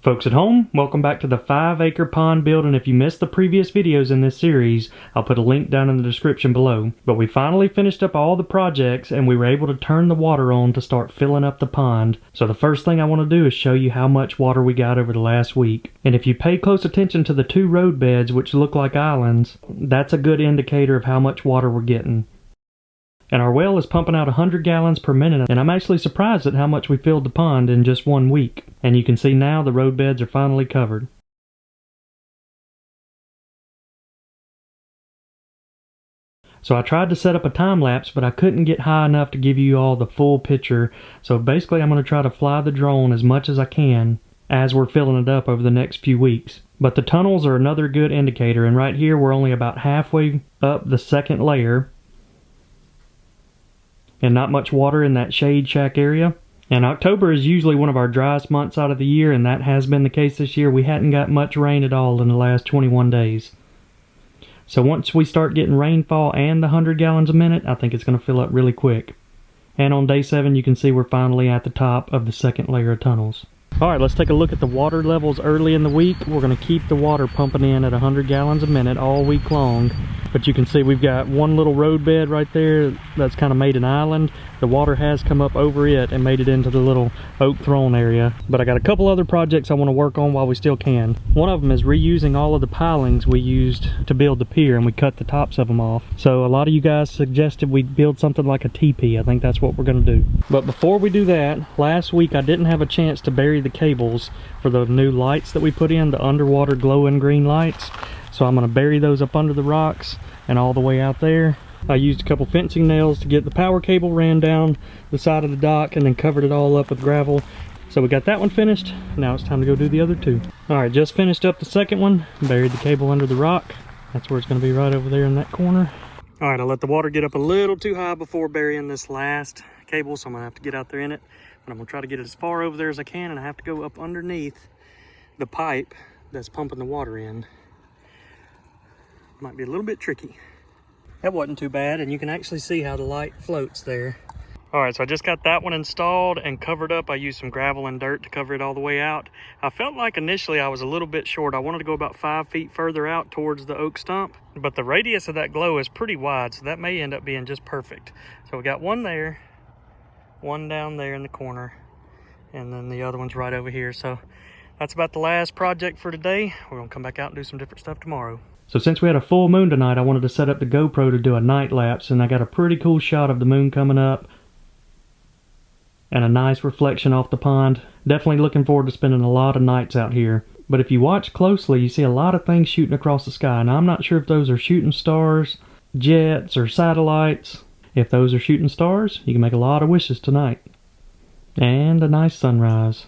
Folks at home, welcome back to the 5-acre pond build, and if you missed the previous videos in this series, I'll put a link down in the description below. But we finally finished up all the projects and we were able to turn the water on to start filling up the pond. So the first thing I want to do is show you how much water we got over the last week. And if you pay close attention to the two road beds, which look like islands, that's a good indicator of how much water we're getting. And our well is pumping out 100 gallons per minute, and I'm actually surprised at how much we filled the pond in just 1 week. And you can see now the road beds are finally covered. So I tried to set up a time lapse, but I couldn't get high enough to give you all the full picture. So basically I'm going to try to fly the drone as much as I can as we're filling it up over the next few weeks. But the tunnels are another good indicator, and right here we're only about halfway up the second layer. And not much water in that shade shack area. And October is usually one of our driest months out of the year, and that has been the case this year. We hadn't got much rain at all in the last 21 days. So once we start getting rainfall and the 100 gallons a minute, I think it's going to fill up really quick. And on day 7 you can see we're finally at the top of the second layer of tunnels. Alright, let's take a look at the water levels early in the week. We're going to keep the water pumping in at 100 gallons a minute all week long. But you can see we've got one little road bed right there that's kind of made an island. The water has come up over it and made it into the little oak throne area. But I got a couple other projects I want to work on while we still can. One of them is reusing all of the pilings we used to build the pier, and we cut the tops of them off. So a lot of you guys suggested we build something like a teepee. I think that's what we're going to do. But before we do that, last week I didn't have a chance to bury the cables for the new lights that we put in, the underwater glowing green lights. So I'm going to bury those up under the rocks and all the way out there. I used a couple fencing nails to get the power cable ran down the side of the dock and then covered it all up with gravel. So we got that one finished. Now it's time to go do the other two. Alright, just finished up the second one. Buried the cable under the rock. That's where it's going to be, right over there in that corner. Alright, I let the water get up a little too high before burying this last cable, so I'm going to have to get out there in it. But I'm going to try to get it as far over there as I can, and I have to go up underneath the pipe that's pumping the water in. Might be a little bit tricky. That wasn't too bad, and you can actually see how the light floats there. Alright, so I just got that one installed and covered up. I used some gravel and dirt to cover it all the way out. I felt like initially I was a little bit short. I wanted to go about 5 feet further out towards the oak stump, but the radius of that glow is pretty wide, so that may end up being just perfect. So we got one there, one down there in the corner, and then the other one's right over here. So that's about the last project for today. We're gonna come back out and do some different stuff tomorrow. So since we had a full moon tonight, I wanted to set up the GoPro to do a night lapse, and I got a pretty cool shot of the moon coming up and a nice reflection off the pond. Definitely looking forward to spending a lot of nights out here. But if you watch closely, you see a lot of things shooting across the sky, and I'm not sure if those are shooting stars, jets, or satellites. If those are shooting stars, you can make a lot of wishes tonight. And a nice sunrise.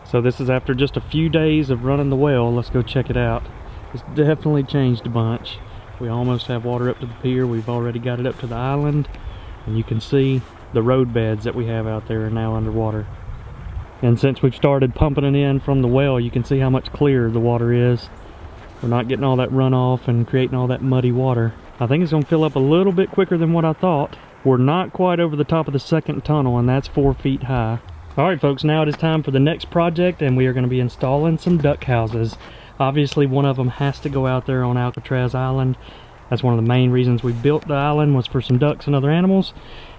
So this is after just a few days of running the well. Let's go check it out. It's definitely changed a bunch. We almost have water up to the pier. We've already got it up to the island. And you can see the road beds that we have out there are now underwater. And since we've started pumping it in from the well, you can see how much clearer the water is. We're not getting all that runoff and creating all that muddy water. I think it's going to fill up a little bit quicker than what I thought. We're not quite over the top of the second tunnel, and that's 4 feet high. Alright folks, now it is time for the next project, and we are going to be installing some duck houses. Obviously one of them has to go out there on Alcatraz Island. That's one of the main reasons we built the island, was for some ducks and other animals.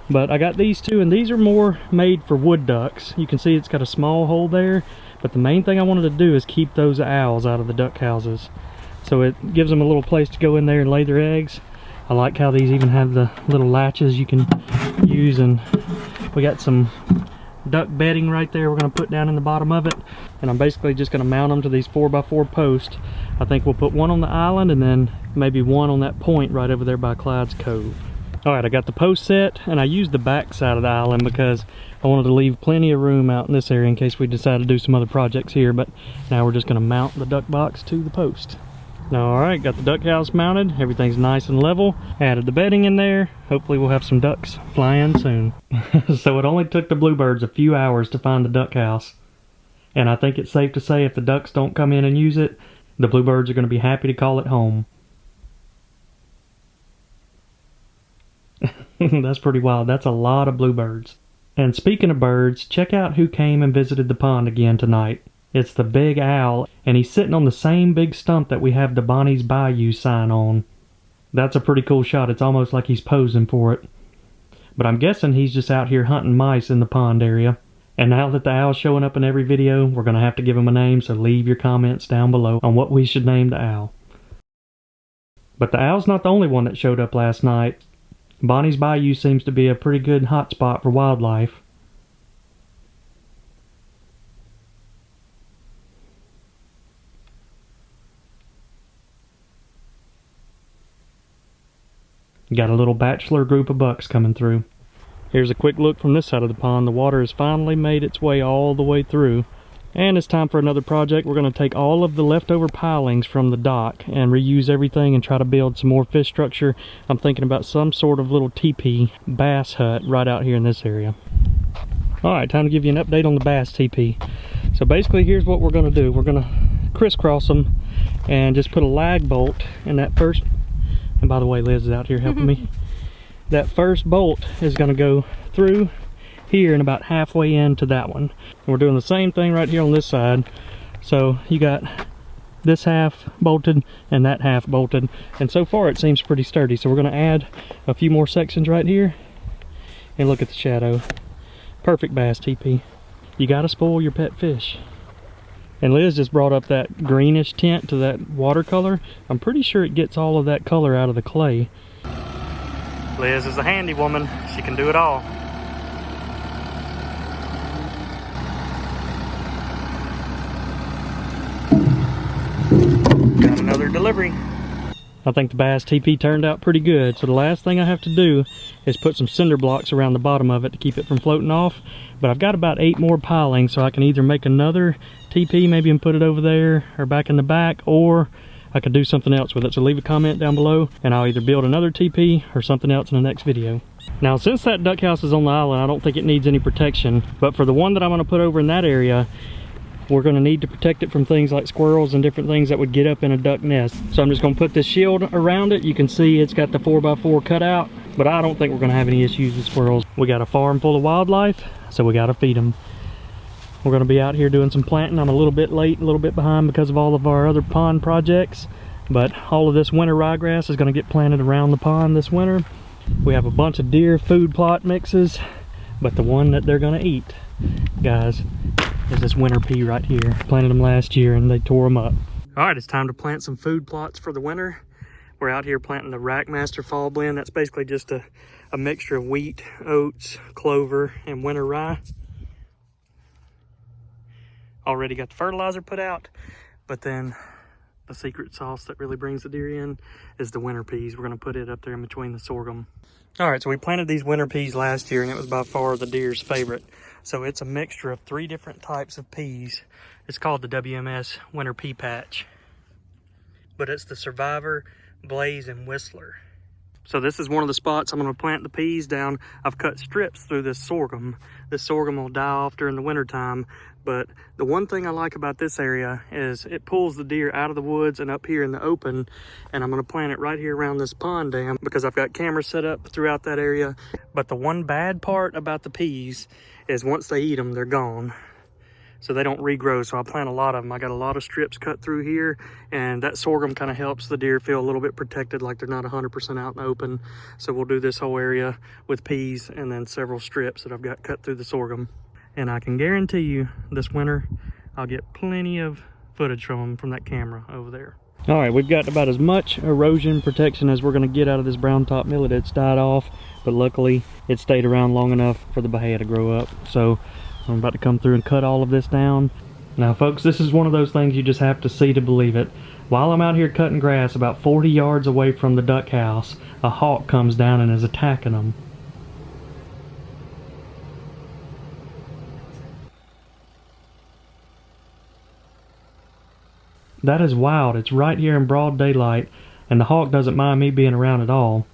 But I got these two, and these are more made for wood ducks. You can see it's got a small hole there, but the main thing I wanted to do is keep those owls out of the duck houses. So it gives them a little place to go in there and lay their eggs. I like how these even have the little latches you can use, and we got some duck bedding right there we're going to put down in the bottom of it, and I'm basically just going to mount them to these 4x4 posts. I think we'll put one on the island and then maybe one on that point right over there by Clyde's Cove. Alright, I got the post set, and I used the back side of the island because I wanted to leave plenty of room out in this area in case we decide to do some other projects here. But now we're just going to mount the duck box to the post. Alright, got the duck house mounted. Everything's nice and level. Added the bedding in there. Hopefully we'll have some ducks flying soon. So it only took the bluebirds a few hours to find the duck house. And I think it's safe to say if the ducks don't come in and use it, the bluebirds are going to be happy to call it home. That's pretty wild. That's a lot of bluebirds. And speaking of birds, check out who came and visited the pond again tonight. It's the big owl, and he's sitting on the same big stump that we have the Bonnie's Bayou sign on. That's a pretty cool shot. It's almost like he's posing for it. But I'm guessing he's just out here hunting mice in the pond area. And now that the owl's showing up in every video, we're going to have to give him a name, so leave your comments down below on what we should name the owl. But the owl's not the only one that showed up last night. Bonnie's Bayou seems to be a pretty good hotspot for wildlife. Got a little bachelor group of bucks coming through. Here's a quick look from this side of the pond. The water has finally made its way all the way through. And it's time for another project. We're going to take all of the leftover pilings from the dock and reuse everything and try to build some more fish structure. I'm thinking about some sort of little teepee bass hut right out here in this area. Alright, time to give you an update on the bass teepee. So basically here's what we're going to do. We're going to crisscross them and just put a lag bolt in that first, and by the way, Liz is out here helping me. That first bolt is going to go through here and about halfway into that one. And we're doing the same thing right here on this side. So you got this half bolted and that half bolted, and so far it seems pretty sturdy. So we're going to add a few more sections right here, and look at the shadow. Perfect bass teepee. You got to spoil your pet fish. And Liz just brought up that greenish tint to that watercolor. I'm pretty sure it gets all of that color out of the clay. Liz is a handy woman. She can do it all. Got another delivery. I think the bass teepee turned out pretty good, so the last thing I have to do is put some cinder blocks around the bottom of it to keep it from floating off. But I've got about 8 more pilings, so I can either make another teepee maybe and put it over there or back in the back, or I could do something else with it. So leave a comment down below and I'll either build another teepee or something else in the next video. Now since that duck house is on the island, I don't think it needs any protection, but for the one that I'm going to put over in that area, we're going to need to protect it from things like squirrels and different things that would get up in a duck nest. So I'm just going to put this shield around it. You can see it's got the 4x4 cutout, but I don't think we're going to have any issues with squirrels. We got a farm full of wildlife, so we got to feed them. We're going to be out here doing some planting. I'm a little bit late, a little bit behind because of all of our other pond projects, but all of this winter ryegrass is going to get planted around the pond this winter. We have a bunch of deer food plot mixes, but the one that they're going to eat, guys, is this winter pea right here. Planted them last year and they tore them up. All right, it's time to plant some food plots for the winter. We're out here planting the Rackmaster Fall Blend. That's basically just a mixture of wheat, oats, clover, and winter rye. Already got the fertilizer put out, but then the secret sauce that really brings the deer in is the winter peas. We're gonna put it up there in between the sorghum. All right, so we planted these winter peas last year and it was by far the deer's favorite. So it's a mixture of 3 different types of peas. It's called the WMS Winter Pea Patch, but it's the Survivor, Blaze, and Whistler. So this is one of the spots I'm going to plant the peas down. I've cut strips through this sorghum. This sorghum will die off during the winter time, but the one thing I like about this area is it pulls the deer out of the woods and up here in the open, and I'm going to plant it right here around this pond dam because I've got cameras set up throughout that area. But the one bad part about the peas is once they eat them, they're gone. So they don't regrow, so I plant a lot of them. I got a lot of strips cut through here, and that sorghum kind of helps the deer feel a little bit protected, like they're not 100% out in the open. So we'll do this whole area with peas and then several strips that I've got cut through the sorghum. And I can guarantee you this winter, I'll get plenty of footage from them from that camera over there. All right, we've got about as much erosion protection as we're gonna get out of this brown top millet. It's died off, but luckily it stayed around long enough for the bahia to grow up. So I'm about to come through and cut all of this down. Now folks, this is one of those things you just have to see to believe it. While I'm out here cutting grass about 40 yards away from the duck house, a hawk comes down and is attacking them. That is wild. It's right here in broad daylight, and the hawk doesn't mind me being around at all.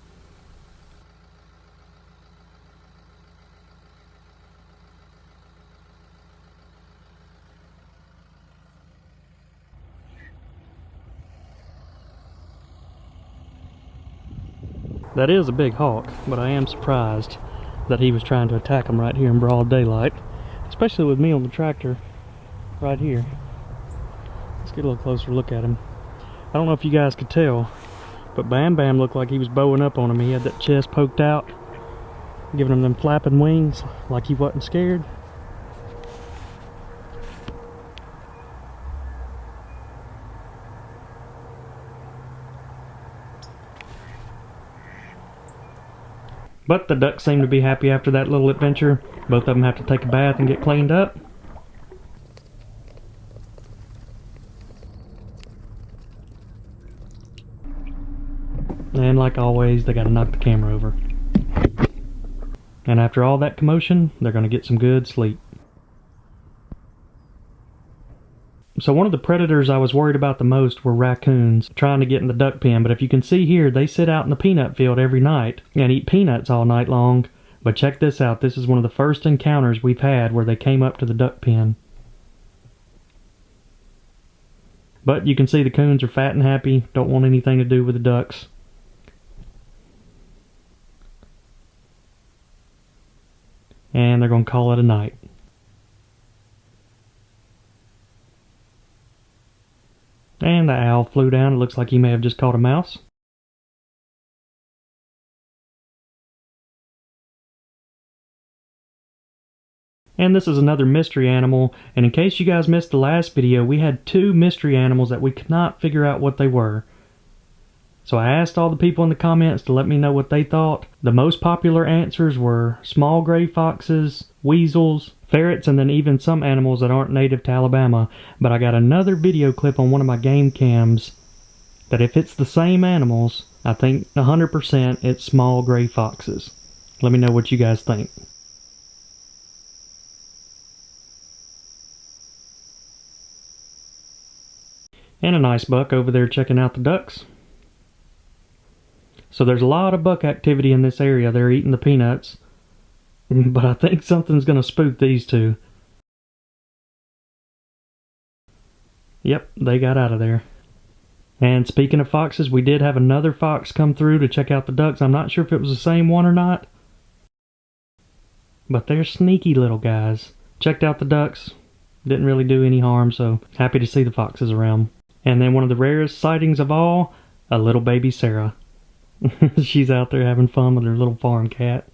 That is a big hawk, but I am surprised. that he was trying to attack them right here in broad daylight, especially with me on the tractor right here. Let's get a little closer look at him. I don't know if you guys could tell, but Bam Bam looked like he was bowing up on him. He had that chest poked out, giving him them flapping wings like he wasn't scared. But the ducks seem to be happy after that little adventure. Both of them have to take a bath and get cleaned up. And like always, they gotta knock the camera over. And after all that commotion, they're gonna get some good sleep. So one of the predators I was worried about the most were raccoons trying to get in the duck pen, but if you can see here, they sit out in the peanut field every night and eat peanuts all night long. But check this out, this is one of the first encounters we've had where they came up to the duck pen. But you can see the coons are fat and happy, don't want anything to do with the ducks. And they're going to call it a night. And the owl flew down. It looks like he may have just caught a mouse. And this is another mystery animal. And in case you guys missed the last video, we had 2 mystery animals that we could not figure out what they were. So I asked all the people in the comments to let me know what they thought. The most popular answers were small gray foxes, weasels, ferrets, and then even some animals that aren't native to Alabama. But I got another video clip on one of my game cams that if it's the same animals, I think 100% it's small gray foxes. Let me know what you guys think. And a nice buck over there checking out the ducks. So there's a lot of buck activity in this area. They're eating the peanuts. But I think something's going to spook these two. Yep, they got out of there. And speaking of foxes, we did have another fox come through to check out the ducks. I'm not sure if it was the same one or not. But they're sneaky little guys. Checked out the ducks. Didn't really do any harm, so happy to see the foxes around. And then one of the rarest sightings of all, a little baby Sarah. She's out there having fun with her little farm cat.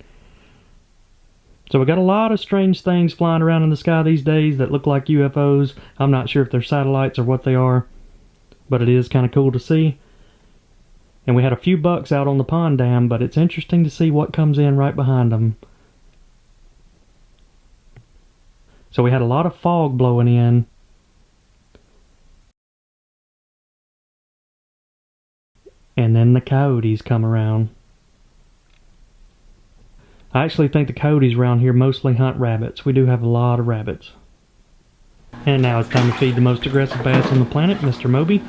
So we got a lot of strange things flying around in the sky these days that look like UFOs. I'm not sure if they're satellites or what they are, but it is kind of cool to see. And we had a few bucks out on the pond dam, but it's interesting to see what comes in right behind them. So we had a lot of fog blowing in. And then the coyotes come around. I actually think the coyotes around here mostly hunt rabbits. We do have a lot of rabbits. And now it's time to feed the most aggressive bass on the planet, Mr. Moby.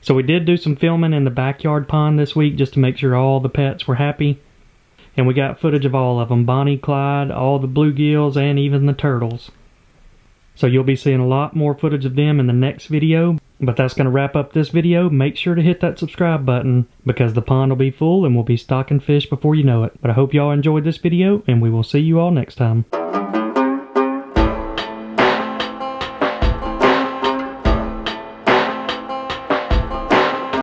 So we did do some filming in the backyard pond this week just to make sure all the pets were happy. And we got footage of all of them, Bonnie, Clyde, all the bluegills, and even the turtles. So you'll be seeing a lot more footage of them in the next video. But that's going to wrap up this video. Make sure to hit that subscribe button because the pond will be full and we'll be stocking fish before you know it. But I hope y'all enjoyed this video and we will see you all next time.